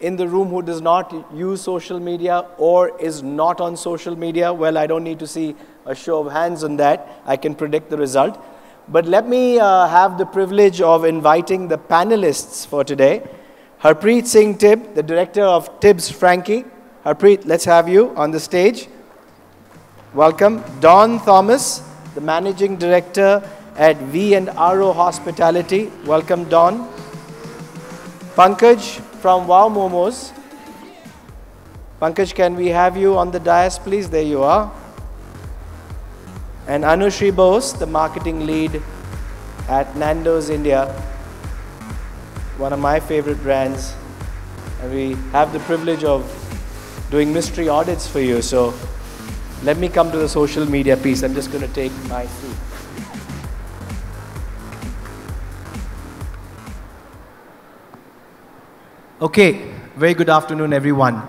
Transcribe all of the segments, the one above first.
in the room who does not use social media or is not on social media? Well, I don't need to see a show of hands on that. I can predict the result. But let me have the privilege of inviting the panelists for today. Harpreet Singh Tibb, the director of Tibbs Frankie. Harpreet, let's have you on the stage. Welcome. Don Thomas, the managing director at V&RO Hospitality. Welcome, Don. Pankaj from Wow Momos. Pankaj, can we have you on the dais, please? There you are. And Anushri Bose, the marketing lead at Nando's India, one of my favorite brands. And we have the privilege of doing mystery audits for you. So let me come to the social media piece. I'm just going to take my seat. Okay, very good afternoon, everyone.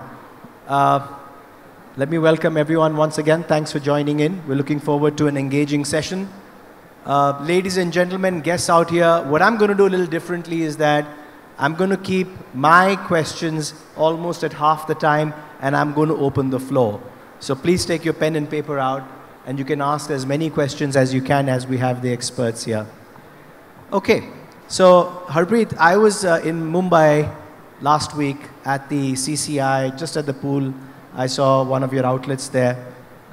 Let me welcome everyone once again. Thanks for joining in. We're looking forward to an engaging session. Ladies and gentlemen, guests out here, what I'm going to do a little differently is that I'm going to keep my questions almost at half the time, and I'm going to open the floor. So please take your pen and paper out, and you can ask as many questions as you can as we have the experts here. Okay, so Harpreet, I was in Mumbai last week at the CCI, just at the pool. I saw one of your outlets there.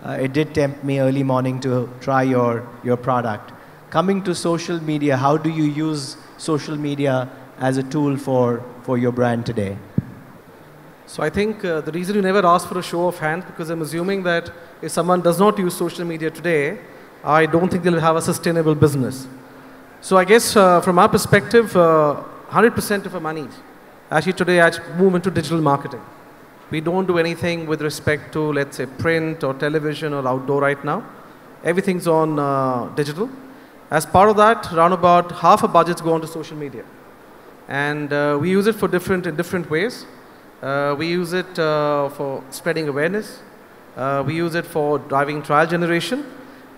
It did tempt me early morning to try your product. Coming to social media, how do you use social media as a tool for your brand today? So I think the reason you never ask for a show of hands, because I'm assuming that if someone does not use social media today, I don't think they'll have a sustainable business. So I guess from our perspective, 100% of our money actually today move into digital marketing. We don't do anything with respect to, let's say, print or television or outdoor right now. Everything's on digital. As part of that, around about half of budgets go onto social media. And we use it for in different ways. We use it for spreading awareness. We use it for driving trial generation.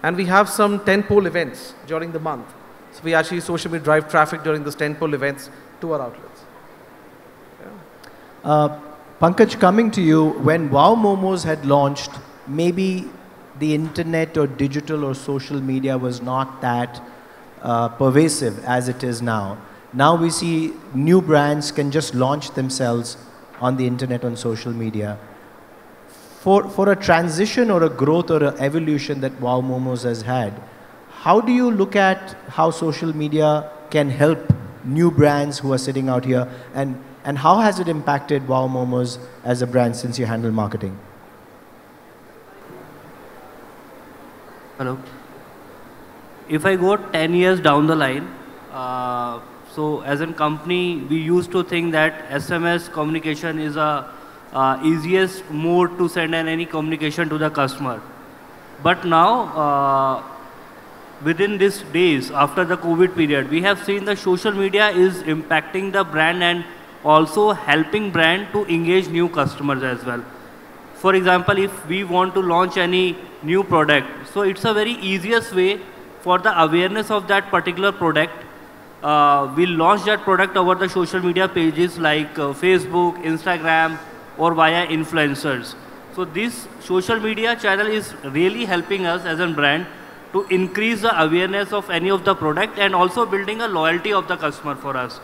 And we have some tentpole events during the month. So we actually social media drive traffic during those tentpole events to our outlets. Yeah. Pankaj, coming to you, when Wow Momos had launched, maybe the internet or digital or social media was not that pervasive as it is now. Now we see new brands can just launch themselves on the internet, on social media. For a transition or a growth or an evolution that Wow Momos has had, how do you look at how social media can help new brands who are sitting out here, and how has it impacted Wow Momos as a brand since you handle marketing? Hello. If I go 10 years down the line, so as a company, we used to think that SMS communication is the easiest mode to send any communication to the customer. But now, within these days, after the COVID period, we have seen the social media is impacting the brand and also helping brand to engage new customers as well. For example, if we want to launch any new product, so it's a very easiest way for the awareness of that particular product. We'll launch that product over the social media pages like Facebook, Instagram, or via influencers. So this social media channel is really helping us as a brand to increase the awareness of any of the product and also building a loyalty of the customer for us.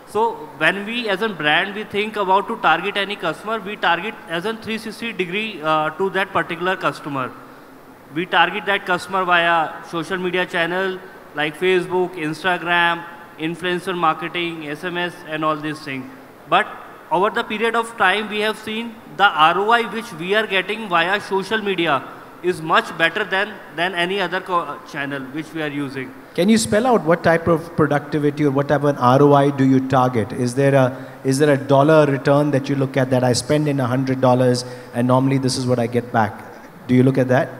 So when we as a brand, we think about to target any customer, we target as a 360 degree to that particular customer. We target that customer via social media channel like Facebook, Instagram, influencer marketing, SMS and all these things. But over the period of time, we have seen the ROI which we are getting via social media is much better than any other channel which we are using. Can you spell out what type of productivity or what type of an ROI do you target? Is there a dollar return that you look at that I spend in $100 and normally this is what I get back? Do you look at that?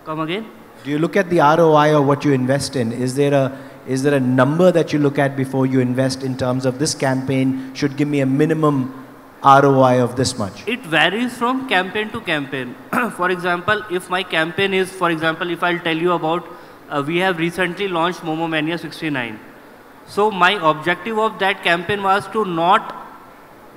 Come again? Do you look at the ROI or what you invest in? Is there a number that you look at before you invest in terms of this campaign should give me a minimum ROI of this much? It varies from campaign to campaign. For example, if my campaign is, for example, if I'll tell you about, we have recently launched Momo Mania 69. So my objective of that campaign was to not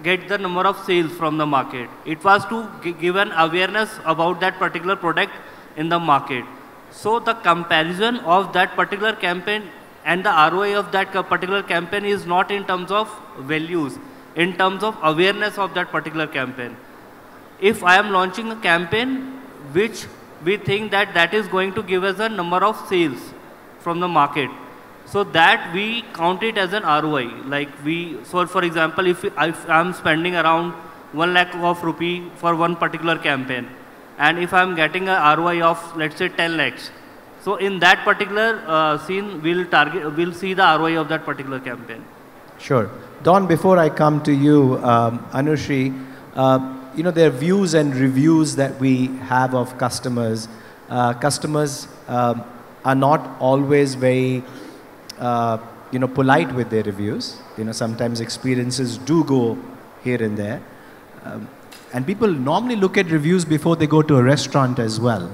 get the number of sales from the market. It was to give an awareness about that particular product in the market. So the comparison of that particular campaign and the ROI of that particular campaign is not in terms of values, in terms of awareness of that particular campaign. If I am launching a campaign which we think that that is going to give us a number of sales from the market, so that we count it as an ROI. Like so for example, if I am spending around 1 lakh of rupee for one particular campaign, and if I am getting a ROI of, let's say, 10 lakhs, so in that particular scene, we'll see the ROI of that particular campaign. Sure. Don, before I come to you, Anushri, you know, there are views and reviews that we have of customers. Customers are not always very, you know, polite with their reviews. You know, sometimes experiences do go here and there. And people normally look at reviews before they go to a restaurant as well.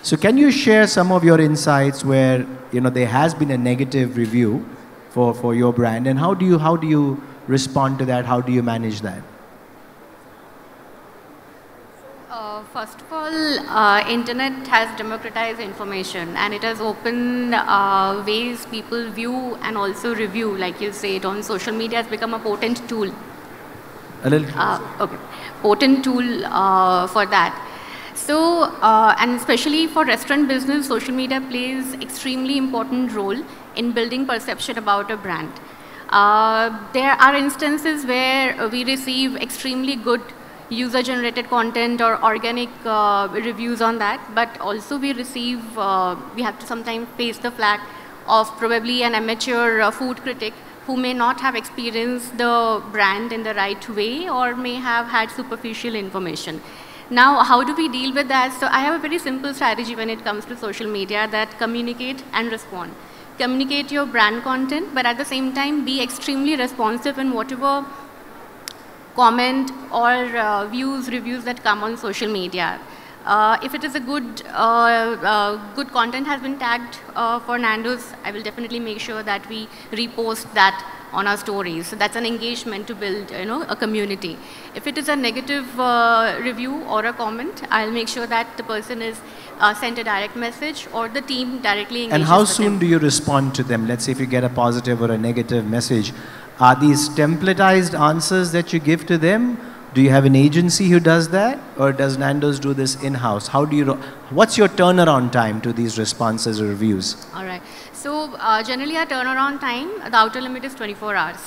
So can you share some of your insights where, you know, there has been a negative review for your brand, and how do you respond to that? How do you manage that? First of all, internet has democratized information, and it has opened ways people view and also review. Like you said, on social media has become a potent tool. A little. Okay, potent tool for that. So, and especially for restaurant business, social media plays extremely important role in building perception about a brand. There are instances where we receive extremely good user-generated content or organic reviews on that, but also we receive, we have to sometimes face the flag of probably an amateur food critic who may not have experienced the brand in the right way or may have had superficial information. Now, how do we deal with that? So I have a very simple strategy when it comes to social media, that communicate and respond. Communicate your brand content, but at the same time be extremely responsive in whatever comment or views, reviews that come on social media. If it is a good content has been tagged for Nando's, I will definitely make sure that we repost that on our stories. So that's an engagement to build, you know, a community. If it is a negative review or a comment, I'll make sure that the person is sent a direct message or the team directly engages. And how with soon them. do you respond to them? Let's say if you get a positive or a negative message, are these templatized answers that you give to them? Do you have an agency who does that, or does Nando's do this in-house? How do you? What's your turnaround time to these responses or reviews? All right. So generally our turnaround time, the outer limit is 24 hours,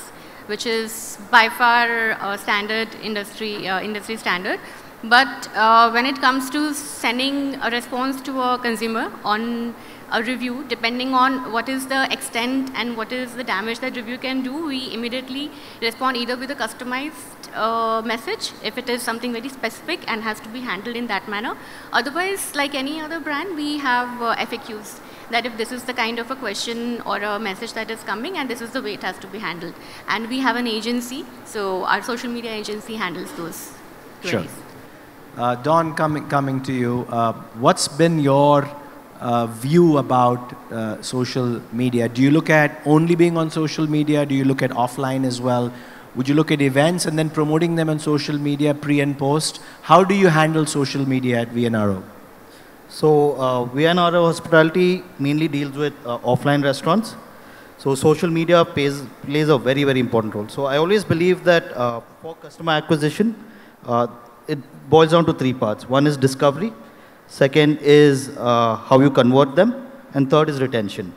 which is by far standard industry standard. But when it comes to sending a response to a consumer on a review, depending on what is the extent and what is the damage that review can do, we immediately respond either with a customized message, if it is something very specific and has to be handled in that manner. Otherwise, like any other brand, we have FAQs, that if this is the kind of a question or a message that is coming and this is the way it has to be handled. And we have an agency, so our social media agency handles those queries. Sure. Don, coming to you, what's been your view about social media? Do you look at only being on social media? Do you look at offline as well? Would you look at events and then promoting them on social media pre and post? How do you handle social media at VNRO? So VNRO Hospitality mainly deals with offline restaurants. So social media plays a very, very important role. So I always believe that for customer acquisition, it boils down to three parts. One is discovery. Second is how you convert them. And third is retention.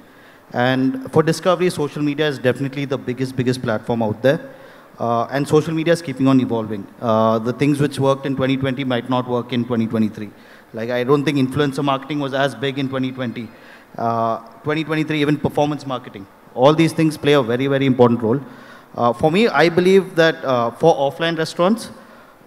And for discovery, social media is definitely the biggest platform out there. And social media is keeping on evolving. The things which worked in 2020 might not work in 2023. Like, I don't think influencer marketing was as big in 2020. 2023, even performance marketing. All these things play a very, very important role. For me, I believe that for offline restaurants,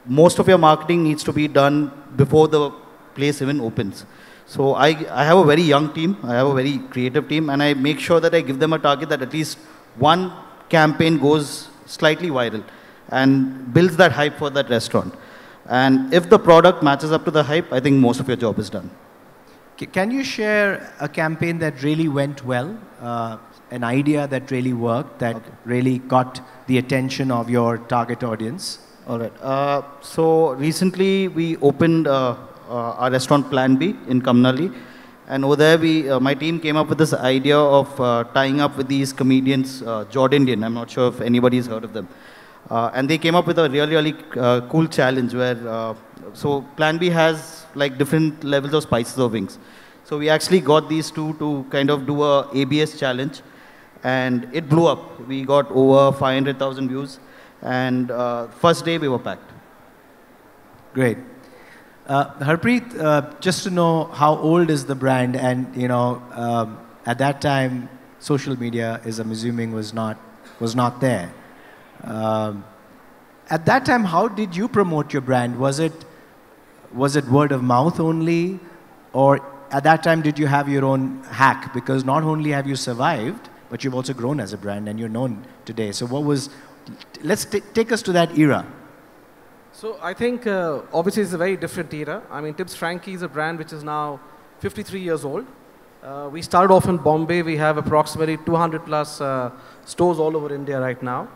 most of your marketing needs to be done before the place even opens. So I have a very young team. I have a very creative team. And I make sure that I give them a target that at least one campaign goes slightly viral and builds that hype for that restaurant. And if the product matches up to the hype, I think most of your job is done. Can you share a campaign that really went well, an idea that really worked, that really got the attention of your target audience? All right. So recently we opened our restaurant Plan B in Kamnali. And over there, my team came up with this idea of tying up with these comedians, Jordanian. I'm not sure if anybody's heard of them. And they came up with a really, really cool challenge where, so Plan B has like different levels of spices of wings. So we actually got these two to kind of do a ABS challenge. And it blew up. We got over 500,000 views. And first day we were packed. Great. Harpreet, just to know how old is the brand, and at that time, social media, as I'm assuming, was not there. At that time, how did you promote your brand? Was it word of mouth only, or at that time did you have your own hack? Because not only have you survived, but you've also grown as a brand, and you're known today. So what was? Let's take us to that era. So I think obviously it's a very different era. I mean, Tips Frankie is a brand which is now 53 years old. We started off in Bombay. We have approximately 200 plus stores all over India right now.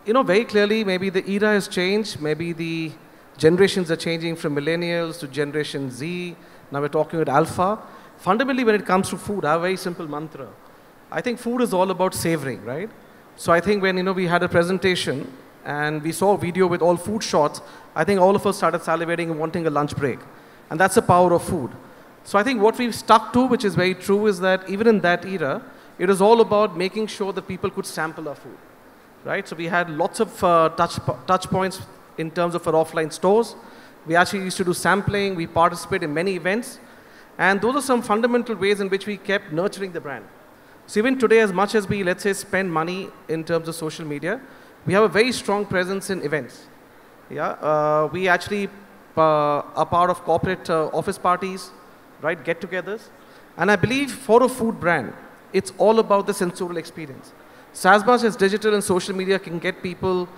Very clearly, maybe the era has changed. Maybe the generations are changing from millennials to Generation Z. Now we're talking about Alpha. Fundamentally, when it comes to food, I have a very simple mantra. I think food is all about savoring, right? So I think when we had a presentation and we saw a video with all food shots, I think all of us started salivating and wanting a lunch break. And that's the power of food. So I think what we've stuck to, which is very true, is that even in that era, it was all about making sure that people could sample our food, right? So we had lots of touch points in terms of our offline stores. We actually used to do sampling. We participate in many events. And those are some fundamental ways in which we kept nurturing the brand. So even today, as much as we, let's say, spend money in terms of social media, we have a very strong presence in events. Yeah, we actually are part of corporate office parties, right, get-togethers. And I believe for a food brand, it's all about the sensorial experience. So as much as digital and social media can get people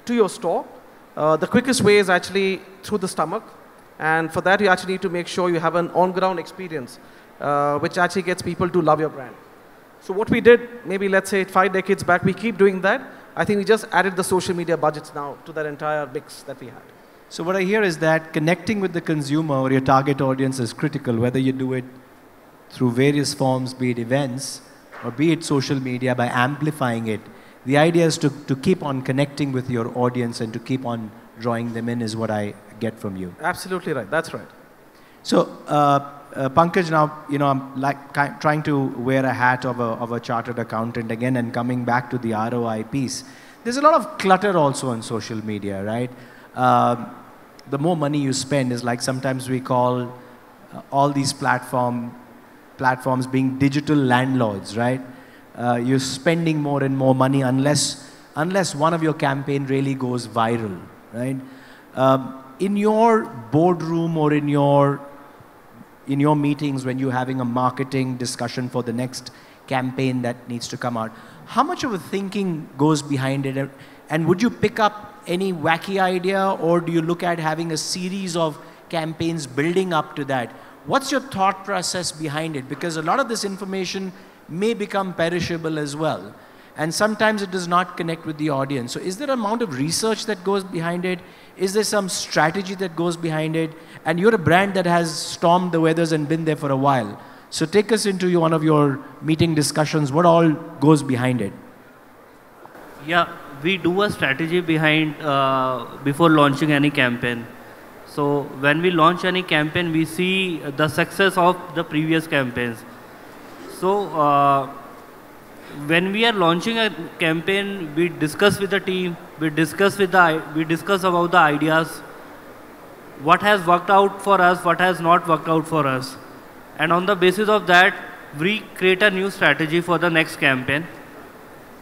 to your store, the quickest way is actually through the stomach. And for that, you actually need to make sure you have an on-ground experience, which actually gets people to love your brand. So what we did, maybe let's say 5 decades back, we keep doing that. I think we just added the social media budgets now to that entire mix that we had. So what I hear is that connecting with the consumer or your target audience is critical, whether you do it through various forms, be it events or be it social media, by amplifying it. The idea is to keep on connecting with your audience and to keep on drawing them in is what I get from you. Absolutely right. That's right. So, Pankaj, now, I'm trying to wear a hat of a chartered accountant again and coming back to the ROI piece. There's a lot of clutter also on social media, right? The more money you spend is like sometimes we call all these platforms being digital landlords, right? You're spending more and more money unless one of your campaign really goes viral, right? In your boardroom or in your meetings when you're having a marketing discussion for the next campaign that needs to come out, how much of a thinking goes behind it? And would you pick up any wacky idea, or do you look at having a series of campaigns building up to that? What's your thought process behind it? Because a lot of this information may become perishable as well. And sometimes it does not connect with the audience. So is there an amount of research that goes behind it? Is there some strategy that goes behind it? And you're a brand that has stormed the weathers and been there for a while. So take us into one of your meeting discussions. What all goes behind it? Yeah, we do a strategy behind before launching any campaign. So when we launch any campaign, we see the success of the previous campaigns. So when we are launching a campaign, we discuss with the team, we discuss about the ideas, what has worked out for us, what has not worked out for us. And on the basis of that, we create a new strategy for the next campaign.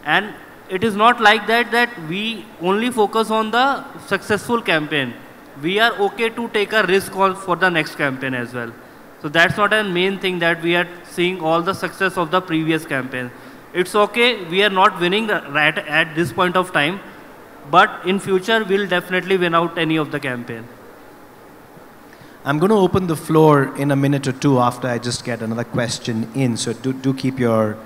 And it is not like that we only focus on the successful campaign. We are okay to take a risk for the next campaign as well. So that's not a main thing that we are seeing all the success of the previous campaign. It's okay, we are not winning right at this point of time, but in future we'll definitely win out any of the campaign. I'm going to open the floor in a minute or two after I just get another question in. So do keep your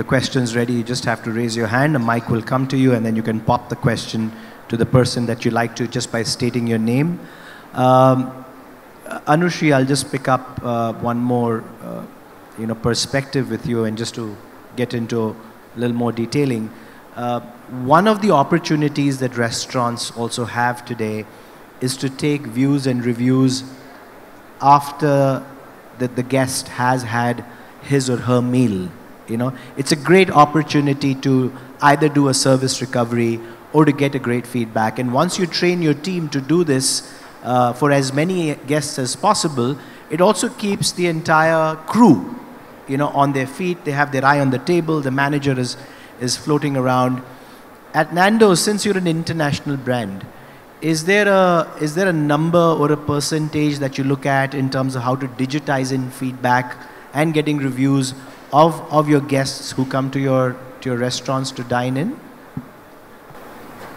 questions ready. You just have to raise your hand, a mic will come to you, and then you can pop the question to the person that you like to just by stating your name. Anushri, I'll just pick up one more perspective with you, and just to get into a little more detailing. One of the opportunities that restaurants also have today is to take views and reviews after the guest has had his or her meal. It's a great opportunity to either do a service recovery or to get a great feedback. And once you train your team to do this for as many guests as possible, it also keeps the entire crew, on their feet. They have their eye on the table. The manager is floating around. At Nando's, since you're an international brand, is there a number or a percentage that you look at in terms of how to digitize in feedback and getting reviews of your guests who come to your restaurants to dine in?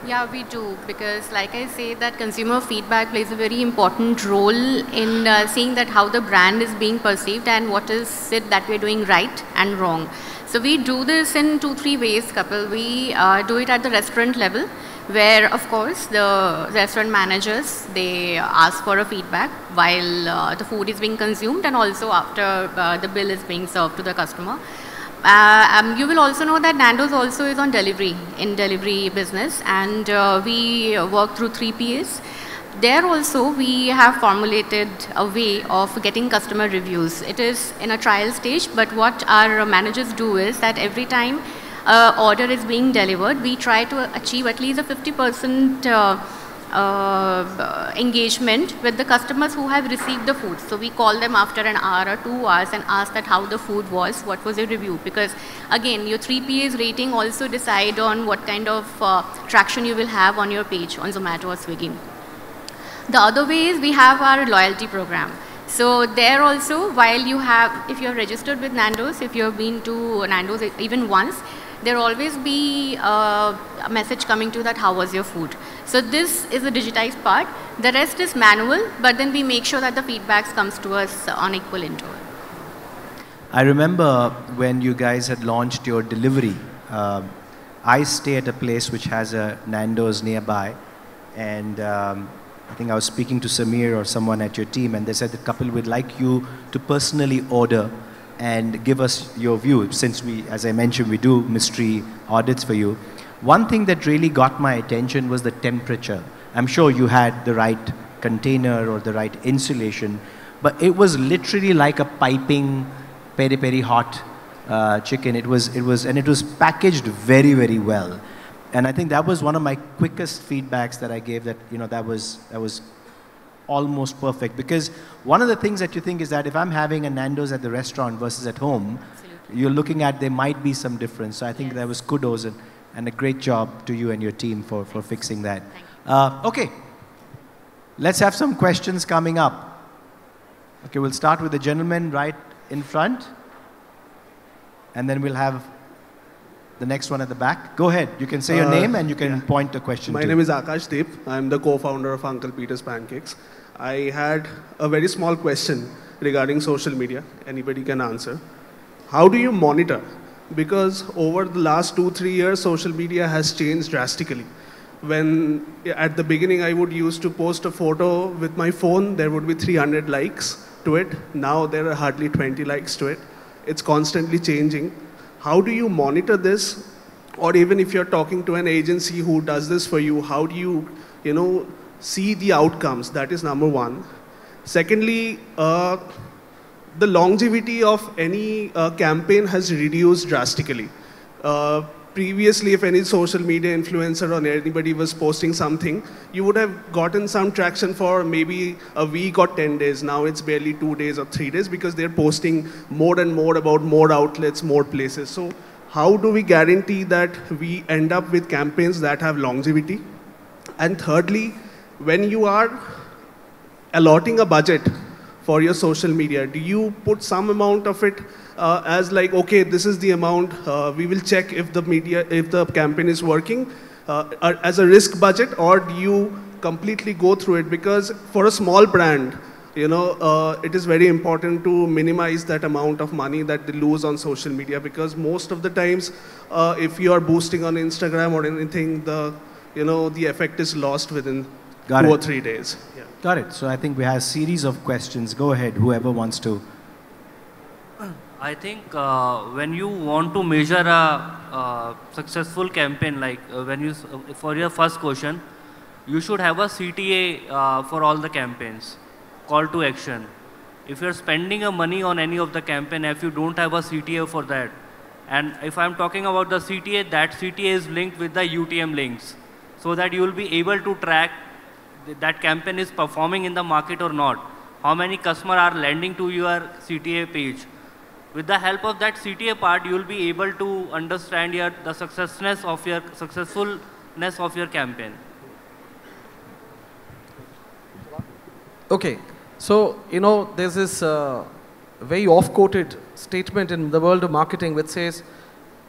Yeah, we do, because like I say, that consumer feedback plays a very important role in seeing that how the brand is being perceived and what is it that we're doing right and wrong. So we do this in 2-3 ways, Kapil. We do it at the restaurant level, where of course the restaurant managers, they ask for a feedback while the food is being consumed, and also after the bill is being served to the customer. You will also know that Nando's also is on delivery, in delivery business, and we work through 3PAs. There also we have formulated a way of getting customer reviews. It is in a trial stage, but what our managers do is that every time order is being delivered, we try to achieve at least a 50% engagement with the customers who have received the food. So we call them after an hour or 2 hours and ask that how the food was, what was your review, because again your 3PA's rating also decide on what kind of traction you will have on your page on Zomato or Swiggy. The other way is we have our loyalty program. So there also, while if you are registered with Nando's, if you have been to Nando's even once, there will always be a message coming to that how was your food. So this is the digitized part. The rest is manual, but then we make sure that the feedbacks comes to us on equal interval. I remember when you guys had launched your delivery. I stay at a place which has a Nando's nearby, and I think I was speaking to Samir or someone at your team, and they said that Kapil would like you to personally order and give us your view, since we, as I mentioned, we do mystery audits for you. One thing that really got my attention was the temperature. I'm sure you had the right container or the right insulation, but it was literally like a piping peri-peri hot chicken. It was packaged very, very well. And I think that was one of my quickest feedbacks that I gave, that that was almost perfect. Because one of the things that you think is that if I'm having a Nando's at the restaurant versus at home, absolutely, you're looking at there might be some difference. So I think that was kudos and a great job to you and your team for fixing that. Okay, let's have some questions coming up. Okay, we'll start with the gentleman right in front, and then we'll have the next one at the back. Go ahead. You can say your name and you can point the question. My name is Akash Deep. I'm the co-founder of Uncle Peter's Pancakes. I had a very small question regarding social media. Anybody can answer. How do you monitor? Because over the last 2-3 years, social media has changed drastically. When at the beginning I would used to post a photo with my phone, there would be 300 likes to it. Now there are hardly 20 likes to it. It's constantly changing. How do you monitor this? Or even if you're talking to an agency who does this for you, how do you, see the outcomes? That is number one. Secondly, the longevity of any campaign has reduced drastically. Previously, if any social media influencer or anybody was posting something, you would have gotten some traction for maybe a week or 10 days. Now it's barely 2 days or 3 days because they're posting more and more about more outlets, more places. So how do we guarantee that we end up with campaigns that have longevity? And thirdly, when you are allotting a budget for your social media, do you put some amount of it as like, okay, this is the amount, we will check if the campaign is working as a risk budget, or do you completely go through it? Because for a small brand, it is very important to minimize that amount of money that they lose on social media, because most of the times, if you are boosting on Instagram or anything, the the effect is lost within Got 2 it. or 3 days. Yeah. Got it. So I think we have a series of questions. Go ahead, whoever wants to. I think when you want to measure a successful campaign, like for your first question, you should have a CTA for all the campaigns, call to action. If you're spending a money on any of the campaign, if you don't have a CTA for that, and if I'm talking about the CTA, that CTA is linked with the UTM links, so that you will be able to track that campaign is performing in the market or not. How many customers are landing to your CTA page. With the help of that CTA part, you will be able to understand the successfulness of your campaign. Okay, so there's this very oft-quoted statement in the world of marketing which says,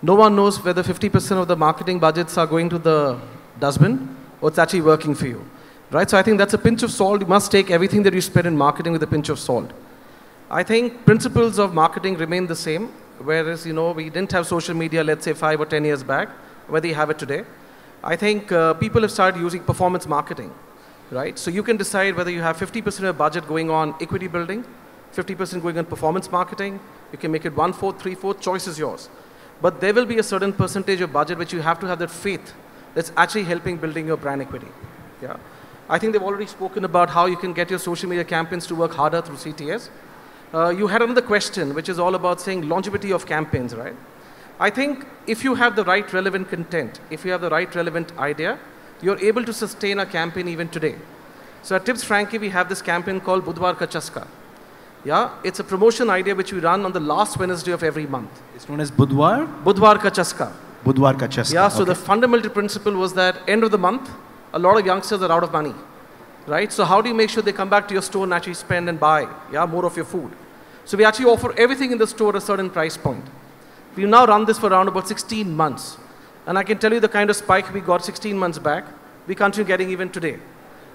no one knows whether 50% of the marketing budgets are going to the dustbin or it's actually working for you, right? So I think that's a pinch of salt. You must take everything that you spend in marketing with a pinch of salt. I think principles of marketing remain the same, whereas, we didn't have social media, let's say 5 or 10 years back, whether you have it today. I think people have started using performance marketing, right? So you can decide whether you have 50% of your budget going on equity building, 50% going on performance marketing. You can make it 1/4, 3/4, choice is yours. But there will be a certain percentage of budget which you have to have that faith that's actually helping building your brand equity. Yeah. I think they've already spoken about how you can get your social media campaigns to work harder through CTS. You had another question, which is all about saying longevity of campaigns, right? I think if you have the right relevant content, if you have the right relevant idea, you're able to sustain a campaign even today. So at Tips Frankie, we have this campaign called Budwar Ka Chaska. Yeah, it's a promotion idea which we run on the last Wednesday of every month. It's known as Budwar? Budwar Ka Chaska. Budwar Ka Chaska. Yeah, so the fundamental principle was that end of the month, a lot of youngsters are out of money, right? So how do you make sure they come back to your store and actually spend and buy, more of your food? So we actually offer everything in the store at a certain price point. We've now run this for around about 16 months. And I can tell you the kind of spike we got 16 months back, we continue getting even today,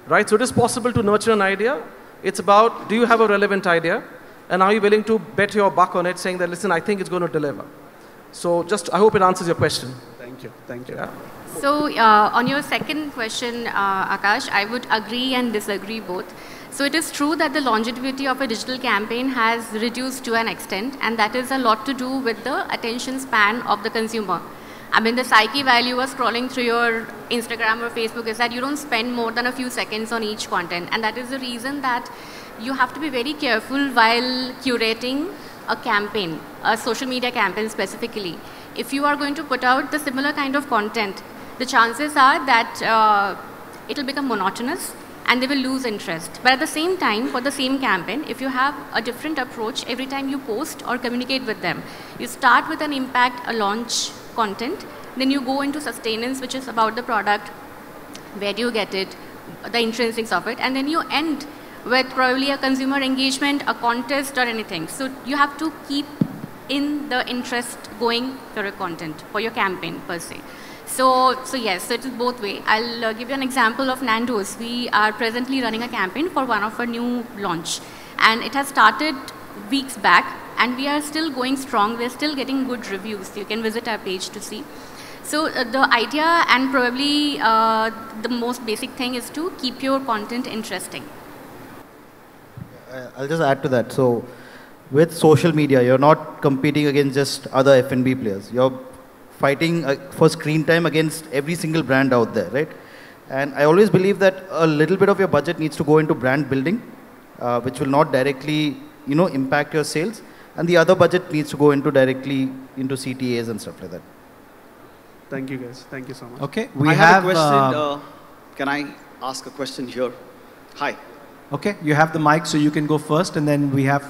right? So it is possible to nurture an idea. It's about, do you have a relevant idea? And are you willing to bet your buck on it, saying that, listen, I think it's going to deliver. So I hope it answers your question. Thank you. Thank you. Yeah. So on your second question, Akash, I would agree and disagree both. So it is true that the longevity of a digital campaign has reduced to an extent, and that is a lot to do with the attention span of the consumer. I mean, the psyche value of scrolling through your Instagram or Facebook is that you don't spend more than a few seconds on each content. And that is the reason that you have to be very careful while curating a campaign, a social media campaign specifically. If you are going to put out the similar kind of content, the chances are that it will become monotonous and they will lose interest. But at the same time, for the same campaign, if you have a different approach every time you post or communicate with them, you start with an impact, a launch content, then you go into sustenance, which is about the product, where do you get it, the intrinsics of it, and then you end with probably a consumer engagement, a contest or anything. So you have to keep in the interest going for your content, for your campaign per se. So yes, so it is both way. I'll give you an example of Nando's. We are presently running a campaign for one of our new launch, and it has started weeks back, and we are still going strong. We're still getting good reviews. You can visit our page to see. So the idea and probably the most basic thing is to keep your content interesting. I'll just add to that. So with social media, you're not competing against just other F&B players. You're fighting for screen time against every single brand out there, right? And I always believe that a little bit of your budget needs to go into brand building, which will not directly, impact your sales. And the other budget needs to go directly into CTAs and stuff like that. Thank you, guys. Thank you so much. Okay, I have a question. Can I ask a question here? Hi. Okay, you have the mic, so you can go first, and then we have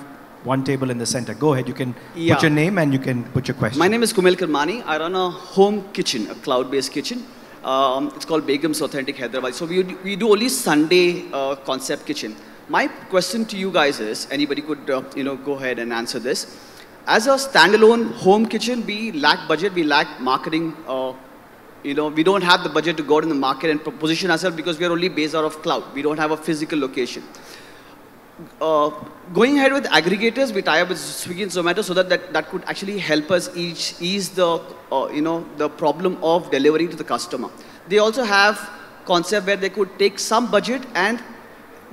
one table in the center. Go ahead, you can put your name and you can put your question. My name is Kumel Kirmani. I run a home kitchen, a cloud-based kitchen. It's called Begum's Authentic Hyderabad. So we do only Sunday concept kitchen. My question to you guys is, anybody could go ahead and answer this. As a standalone home kitchen, we lack budget, we lack marketing. We don't have the budget to go out in the market and position ourselves because we are only based out of cloud. We don't have a physical location. Going ahead with aggregators, we tie up with Swiggy and Zomato so that could actually help us ease the the problem of delivery to the customer. they also have concept where they could take some budget and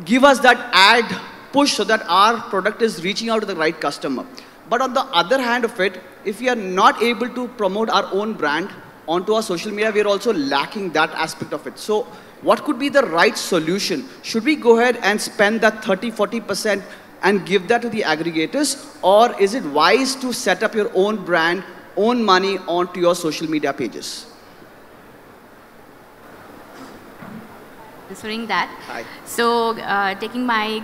give us that ad push so that our product is reaching out to the right customer. But on the other hand of it, if we are not able to promote our own brand onto our social media, we are also lacking that aspect of it. So what could be the right solution? Should we go ahead and spend that 30-40% and give that to the aggregators? Or is it wise to set up your own brand, own money onto your social media pages? Answering that. Hi. So taking my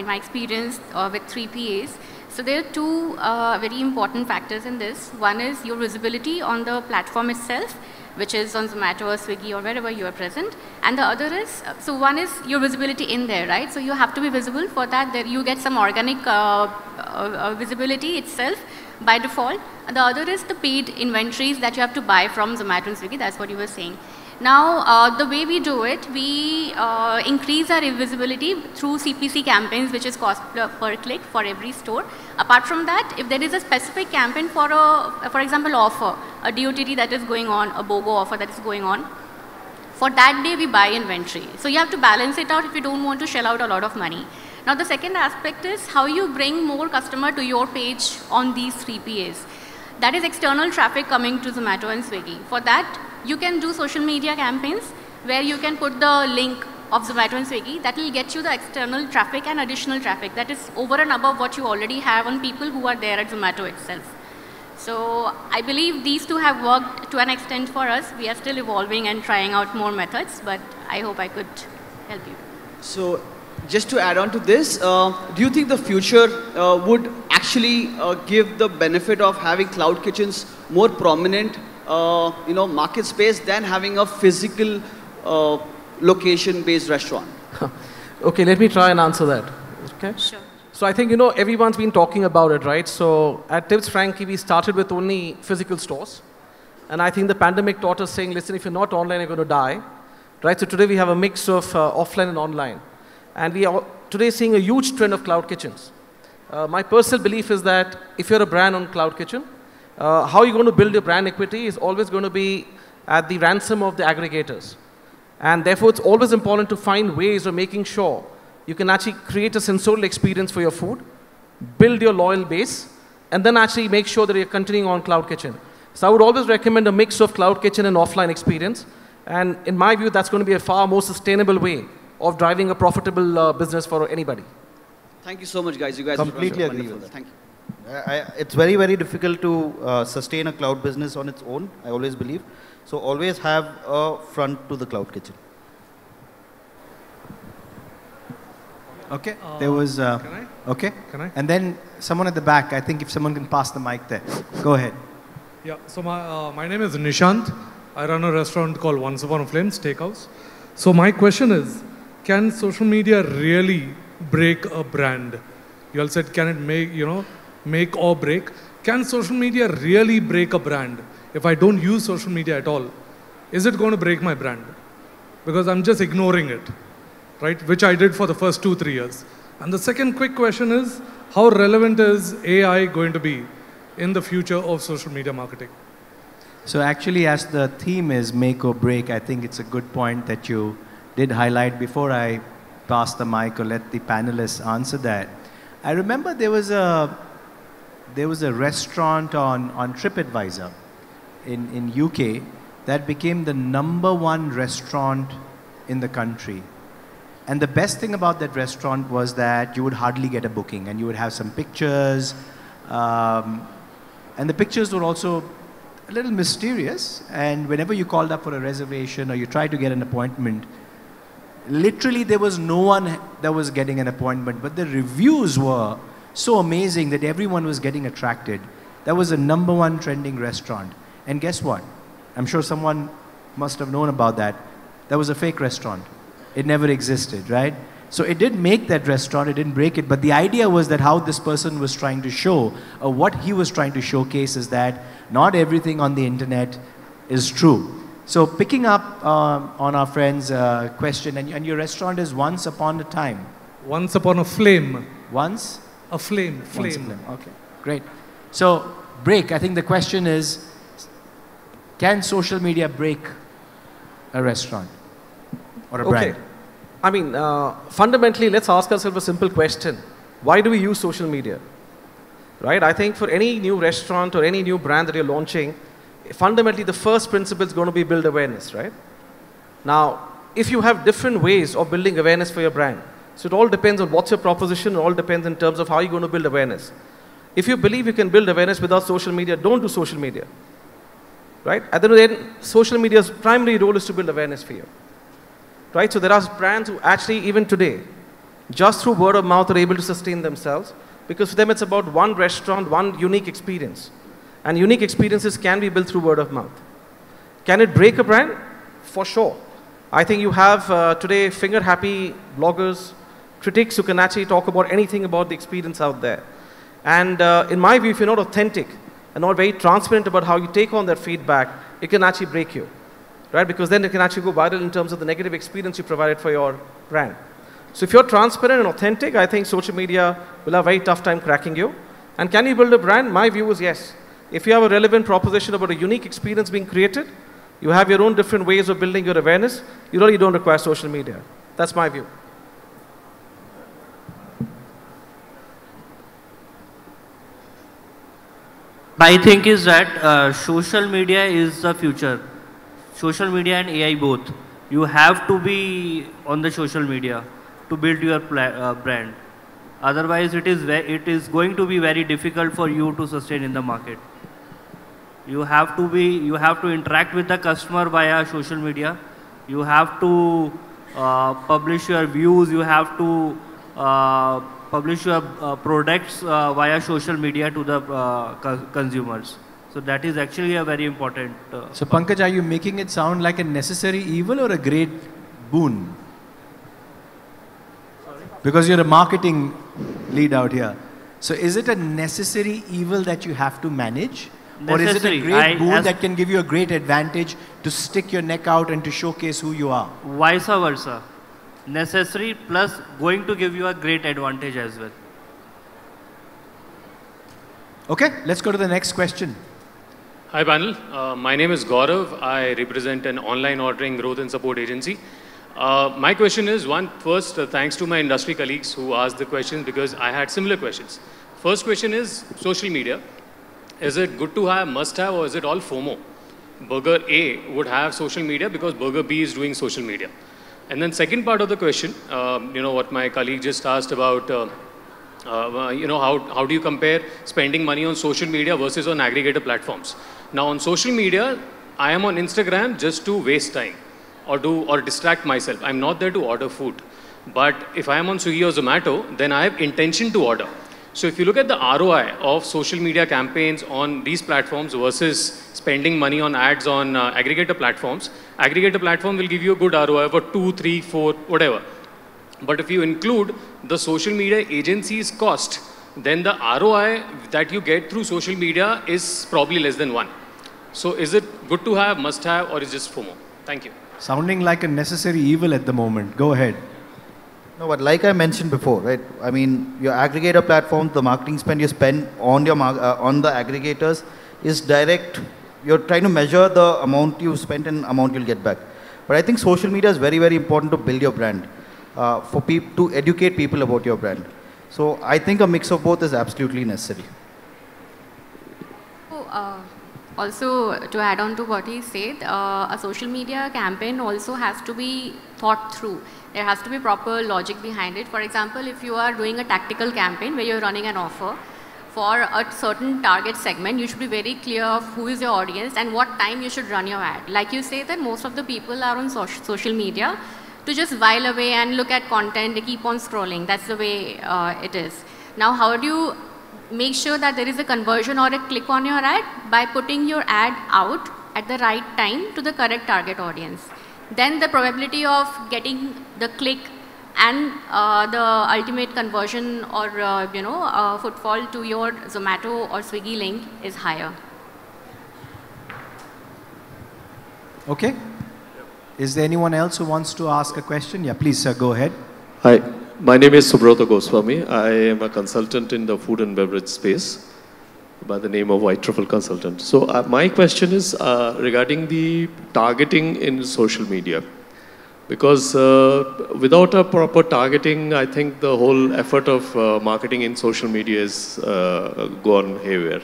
my experience with 3PAs. So there are two very important factors in this. One is your visibility on the platform itself, which is on Zomato or Swiggy or wherever you are present. And the other is, so one is your visibility in there, right? So you have to be visible. For that, there you get some organic visibility itself by default. And the other is the paid inventories that you have to buy from Zomato and Swiggy. That's what you were saying. Now, the way we do it, we increase our visibility through CPC campaigns, which is cost per click for every store. Apart from that, if there is a specific campaign for example, offer, a DOTT that is going on, a BOGO offer that is going on, for that day we buy inventory. So you have to balance it out if you don't want to shell out a lot of money. Now, the second aspect is how you bring more customer to your page on these 3PAs. That is external traffic coming to Zomato and Swiggy. For that, you can do social media campaigns where you can put the link of Zomato and Swiggy. That will get you the external traffic and additional traffic. That is over and above what you already have on people who are there at Zomato itself. So I believe these two have worked to an extent for us. We are still evolving and trying out more methods, but I hope I could help you. So just to add on to this, do you think the future would actually give the benefit of having cloud kitchens more prominent market space than having a physical location-based restaurant? Okay, let me try and answer that. Okay. Sure. So I think, everyone's been talking about it, right? So at Tips Frankie, we started with only physical stores. And I think the pandemic taught us saying, listen, if you're not online, you're going to die. Right? So today we have a mix of offline and online. And we are today seeing a huge trend of cloud kitchens. My personal belief is that if you're a brand on cloud kitchen, how you're going to build your brand equity is always going to be at the ransom of the aggregators. And therefore, it's always important to find ways of making sure you can actually create a sensorial experience for your food, build your loyal base, and then actually make sure that you're continuing on cloud kitchen. So I would always recommend a mix of cloud kitchen and offline experience. And in my view, that's going to be a far more sustainable way of driving a profitable business for anybody. Thank you so much, guys. You guys Completely were agree wonderful. with that. Thank you. It's very, very difficult to sustain a cloud business on its own, I always believe. So always have a front to the cloud kitchen. Okay, there was, Can I? okay. Can I? And then someone at the back, I think if someone can pass the mic there. Go ahead. Yeah, so my name is Nishant. I run a restaurant called Once Upon a Flame Steakhouse. So my question is, can social media really break a brand? You all said, can it make or break? Can social media really break a brand? If I don't use social media at all, is it going to break my brand? Because I'm just ignoring it, right? Which I did for the first 2-3 years. And the second quick question is, how relevant is AI going to be in the future of social media marketing? So actually, as the theme is make or break, I think it's a good point that you did highlight. Before I pass the mic or let the panelists answer that, I remember there was a restaurant on TripAdvisor in UK that became the #1 restaurant in the country. And the best thing about that restaurant was that you would hardly get a booking, and you would have some pictures, and the pictures were also a little mysterious. And whenever you called up for a reservation or you tried to get an appointment, literally there was no one that was getting an appointment, but the reviews were so amazing that everyone was getting attracted. That was a #1 trending restaurant. And guess what? I'm sure someone must have known about that. That was a fake restaurant. It never existed, right? So it did make that restaurant, it didn't break it, but the idea was that how this person was trying to show, or what he was trying to showcase, is that not everything on the internet is true. So picking up on our friend's question, and your restaurant is Once Upon a Time. Once Upon a Flame. Once? A flame. Once a flame. Okay, great. So break, I think the question is, can social media break a restaurant or a Okay. brand? I mean, fundamentally, let's ask ourselves a simple question. Why do we use social media? Right? I think for any new restaurant or any new brand that you're launching, fundamentally the first principle is going to be build awareness, right? Now, if you have different ways of building awareness for your brand, so it all depends on what's your proposition, it all depends in terms of how you're going to build awareness. If you believe you can build awareness without social media, don't do social media. Right? At the end of the day, social media's primary role is to build awareness for you. Right? So there are brands who actually, even today, just through word of mouth are able to sustain themselves, because for them it's about one restaurant, one unique experience. And unique experiences can be built through word of mouth. Can it break a brand? For sure. I think you have today finger-happy bloggers, critics who can actually talk about anything about the experience out there. And in my view, if you're not authentic and not very transparent about how you take on that feedback, it can actually break you. Right? Because then it can actually go viral in terms of the negative experience you provided for your brand. So if you're transparent and authentic, I think social media will have a very tough time cracking you. And can you build a brand? My view is yes. If you have a relevant proposition about a unique experience being created, you have your own different ways of building your awareness, you really don't require social media. That's my view. My think is that social media is the future. Social media and AI both. You have to be on the social media to build your brand. Otherwise, it is going to be very difficult for you to sustain in the market. You have to interact with the customer via social media. You have to publish your views. You have to publish your products via social media to the consumers. So that is actually a very important. So Pankaj, are you making it sound like a necessary evil or a great boon? Because you're a marketing lead out here. So is it a necessary evil that you have to manage? Or is it a great boon that can give you a great advantage to stick your neck out and to showcase who you are? Vice versa. Necessary plus going to give you a great advantage as well. Okay, let's go to the next question. Hi panel, my name is Gaurav. I represent an online ordering growth and support agency. My question is, first, thanks to my industry colleagues who asked the questions because I had similar questions. First question is social media. Is it good to have, must have, or is it all FOMO? Burger A would have social media because Burger B is doing social media. And then second part of the question, what my colleague just asked about, how do you compare spending money on social media versus on aggregator platforms? Now on social media, I am on Instagram just to waste time or distract myself. I'm not there to order food. But if I am on Swiggy or Zomato, then I have intention to order. So if you look at the ROI of social media campaigns on these platforms versus spending money on ads on aggregator platforms will give you a good ROI for 2, 3, 4, whatever. But if you include the social media agency's cost, then the ROI that you get through social media is probably less than 1. So is it good to have, must have, or is it just FOMO? Thank you. Sounding like a necessary evil at the moment. Go ahead. No, but like I mentioned before, right? I mean, your aggregator platforms, the marketing spend you spend on your on the aggregators is direct. You're trying to measure the amount you spent and amount you'll get back. But I think social media is very, very important to build your brand, for people to educate people about your brand. So I think a mix of both is absolutely necessary. Also, to add on to what he said, a social media campaign also has to be thought through. There has to be proper logic behind it. For example, if you are doing a tactical campaign where you're running an offer for a certain target segment, you should be very clear of who is your audience and what time you should run your ad. Like you say that most of the people are on social media to just while away and look at content, they keep on scrolling. That's the way it is. Now, how do you make sure that there is a conversion or a click on your ad? By putting your ad out at the right time to the correct target audience. Then the probability of getting the click and the ultimate conversion or footfall to your Zomato or Swiggy link is higher. Okay. Is there anyone else who wants to ask a question? Yeah, please, sir, go ahead. Hi, my name is Subrata Goswami. I am a consultant in the food and beverage space. by the name of White Truffle Consultant. So my question is regarding the targeting in social media. Because without a proper targeting, I think the whole effort of marketing in social media is gone haywire.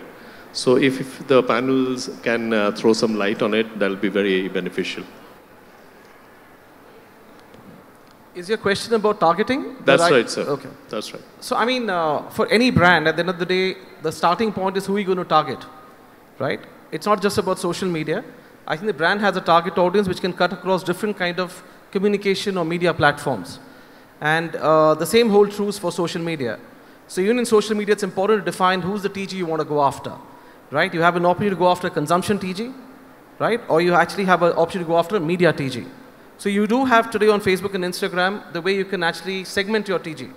So if the panels can throw some light on it, that'll be very beneficial. Is your question about targeting? That's right, sir. Okay. That's right. So, I mean, for any brand, at the end of the day, the starting point is who you're going to target, right? It's not just about social media. I think the brand has a target audience which can cut across different kind of communication or media platforms. And the same holds true for social media. So even in social media, it's important to define who's the TG you want to go after, right? You have an opportunity to go after consumption TG, right? Or you actually have an option to go after media TG. So you do have today on Facebook and Instagram the way you can actually segment your TG.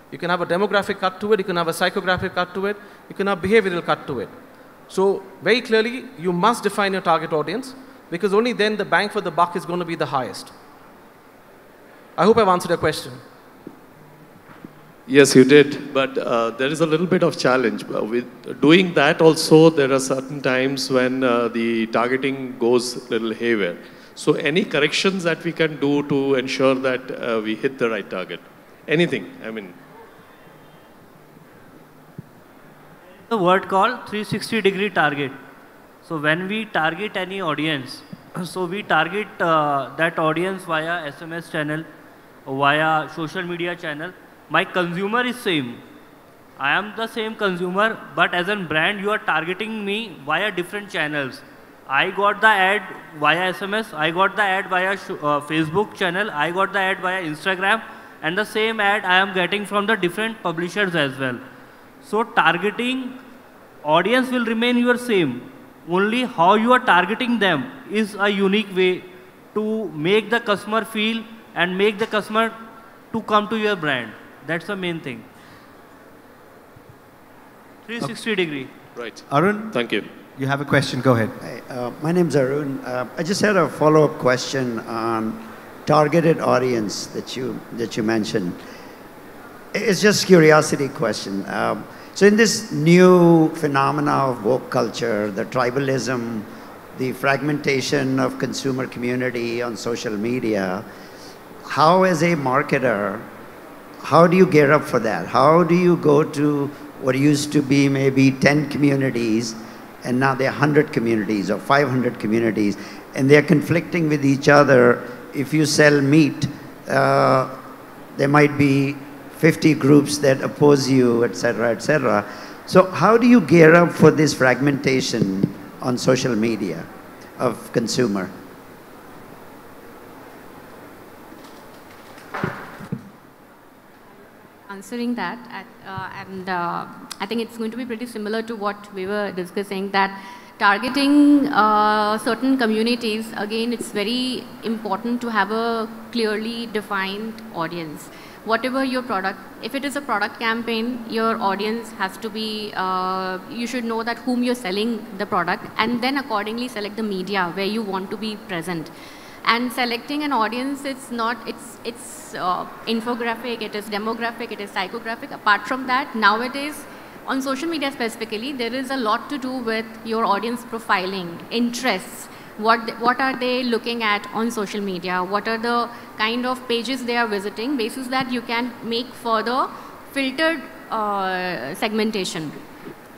You can have a demographic cut to it, you can have a psychographic cut to it, you can have behavioral cut to it. So very clearly, you must define your target audience because only then the bang for the buck is going to be the highest. I hope I've answered your question. Yes, you did, but there is a little bit of challenge. With doing that also, there are certain times when the targeting goes a little haywire. So any corrections that we can do to ensure that we hit the right target? Anything, I mean. The word called 360-degree target. So when we target any audience, so we target that audience via SMS channel, via social media channel. My consumer is same. I am the same consumer, but as a brand, you are targeting me via different channels. I got the ad via SMS, I got the ad via Facebook channel, I got the ad via Instagram, and the same ad I am getting from the different publishers as well. So targeting audience will remain your same. Only how you are targeting them is a unique way to make the customer feel and make the customer to come to your brand. That's the main thing. 360 degree. Right. Arun? Thank you. You have a question, go ahead. Hi, my name's Arun. I just had a follow-up question on targeted audience that you mentioned. It's just curiosity question. So in this new phenomena of woke culture, the tribalism, the fragmentation of consumer community on social media, how as a marketer, how do you gear up for that? How do you go to what used to be maybe 10 communities and now there are 100 communities or 500 communities and they're conflicting with each other? If you sell meat, there might be 50 groups that oppose you, et cetera, So how do you gear up for this fragmentation on social media of consumer? Answering that, I think it's going to be pretty similar to what we were discussing, that targeting certain communities, again, it's very important to have a clearly defined audience. Whatever your product, if it is a product campaign, your audience has to be, you should know that whom you're selling the product and then accordingly select the media where you want to be present. And selecting an audience, it's not, it's infographic, it is demographic, it is psychographic. Apart from that, nowadays, on social media specifically, there is a lot to do with your audience profiling, interests. What are they looking at on social media? What are the kind of pages they are visiting? Basis that you can make further filtered segmentation.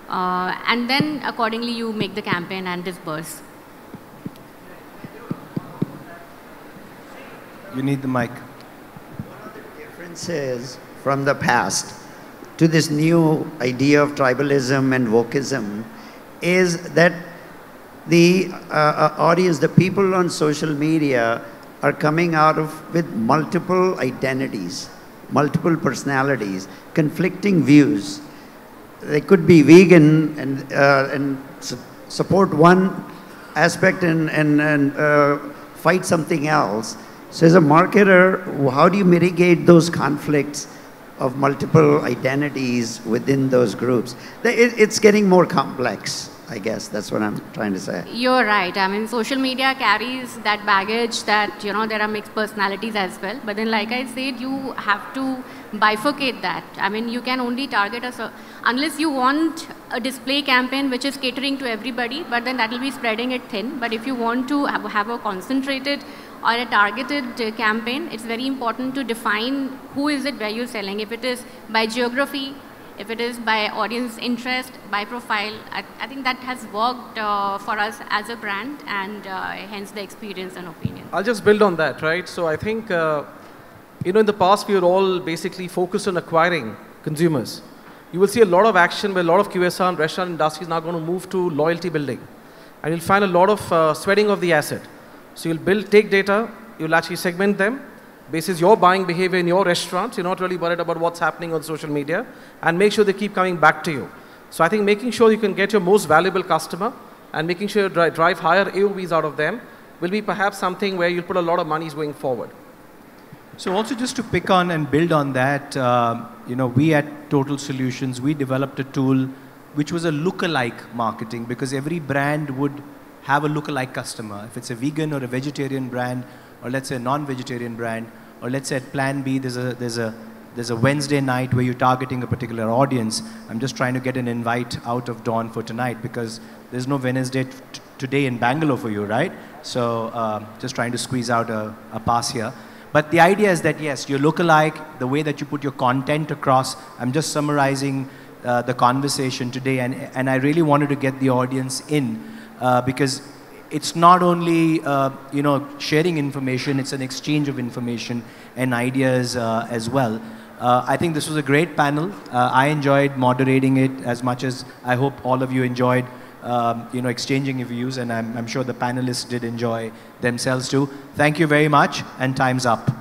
And then accordingly you make the campaign and disperse. You need the mic. One of the differences from the past to this new idea of tribalism and wokeism is that the audience, the people on social media are coming out with multiple identities, multiple personalities, conflicting views. They could be vegan and support one aspect and fight something else. So as a marketer, how do you mitigate those conflicts of multiple identities within those groups? It's getting more complex. I guess that's what I'm trying to say. You're right. I mean, social media carries that baggage that, you know, there are mixed personalities as well. But then, like I said, you have to bifurcate that. I mean, you can only target unless you want a display campaign which is catering to everybody, but then that will be spreading it thin. But if you want to have a concentrated or a targeted campaign, it's very important to define who is it, where you're selling. If it is by geography, if it is by audience interest, by profile, I think that has worked for us as a brand, and hence the experience and opinion. I'll just build on that, right? So I think, you know, in the past we were all basically focused on acquiring consumers. You will see a lot of action where a lot of QSR and restaurant industry is now going to move to loyalty building. And you'll find a lot of sweating of the asset. So you'll take data, you'll actually segment them, basis your buying behavior in your restaurants. You're not really worried about what's happening on social media, and make sure they keep coming back to you. So I think making sure you can get your most valuable customer and making sure you drive higher AOVs out of them will be perhaps something where you'll put a lot of monies going forward. So also just to pick on and build on that, you know, we at Total Solutions, we developed a tool which was a lookalike marketing, because every brand would have a lookalike customer. If it's a vegan or a vegetarian brand, or let's say a non-vegetarian brand, or let's say at Plan B, there's a Wednesday night where you're targeting a particular audience. I'm just trying to get an invite out of Dawn for tonight, because there's no Wednesday today in Bangalore for you, right? So just trying to squeeze out a pass here. But the idea is that, yes, your lookalike, the way that you put your content across, I'm just summarizing the conversation today, and I really wanted to get the audience in, because it's not only you know, sharing information, it's an exchange of information and ideas as well. I think this was a great panel. I enjoyed moderating it as much as I hope all of you enjoyed you know, exchanging your views, and I'm sure the panelists did enjoy themselves too. Thank you very much, and time's up.